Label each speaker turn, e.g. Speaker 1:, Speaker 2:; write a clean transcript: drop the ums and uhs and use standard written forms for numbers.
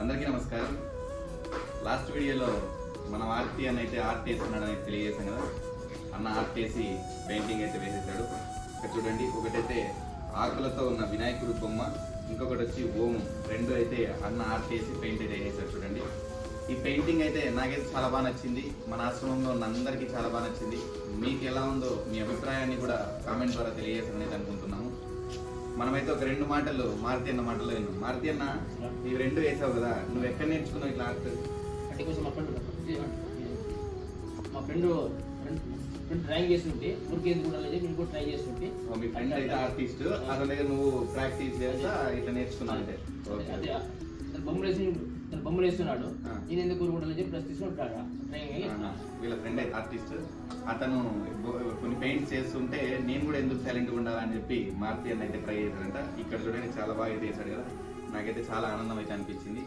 Speaker 1: అందరికీ నమస్కారం. లాస్ట్ వీడియోలో మనం ఆర్తి అని అయితే ఆర్ట్ వేస్తున్నాడని తెలియజేశాం కదా. అన్న ఆర్ట్ వేసి పెయింటింగ్ అయితే వేసేసాడు. ఇక్కడ చూడండి, ఒకటైతే ఆకులతో ఉన్న వినాయకుడు బొమ్మ, ఇంకొకటి వచ్చి ఓం, రెండు అయితే అన్న ఆర్ట్ వేసి పెయింట్ అయితే వేసేసాడు. చూడండి, ఈ పెయింటింగ్ అయితే నాకైతే చాలా బాగా నచ్చింది. మన ఆశ్రమంలో ఉన్న అందరికీ చాలా బాగా నచ్చింది. మీకు ఎలా ఉందో మీ అభిప్రాయాన్ని కూడా కామెంట్ ద్వారా తెలియజేసానని అనుకుంటున్నాము. మనమైతే ఒక రెండు మాటలు మారుతి అన్న మాటలు విన్నాం. మారుతి అన్న, ఇవి రెండు వేసావు కదా, నువ్వు ఎక్కడ నేర్చుకున్నావు ఇట్లా ఆర్ట్?
Speaker 2: అంటే కొంచెం మా ఫ్రెండ్ డ్రాయింగ్ చేస్తుంటే ఊరికి ఎందుకు కూడా నేను కూడా ట్రై చేస్తుంటే
Speaker 1: మీ ఫ్రెండ్ అయితే ఆర్టిస్ట్, అతని దగ్గర నువ్వు ప్రాక్టీస్ చేస్తా ఇట్లా నేర్చుకున్నావు అంటే.
Speaker 2: అదే తన బొమ్మలు వేస్తున్నాడు, నేను ఎందుకు ఊరుకుంటానని చెప్పి ప్రశ్నిస్తున్నాడు.
Speaker 1: వీళ్ళ ఫ్రెండ్ అయితే ఆర్టిస్ట్, అతను కొన్ని పెయింట్స్ చేస్తుంటే నేను కూడా ఎందుకు సైలెంట్గా ఉండాలని చెప్పి మారుతి అని అయితే ట్రై చేశాడంట. ఇక్కడ చూడండి చాలా బాగా అయితే చేశాడు కదా, నాకైతే చాలా ఆనందం అయితే అనిపించింది.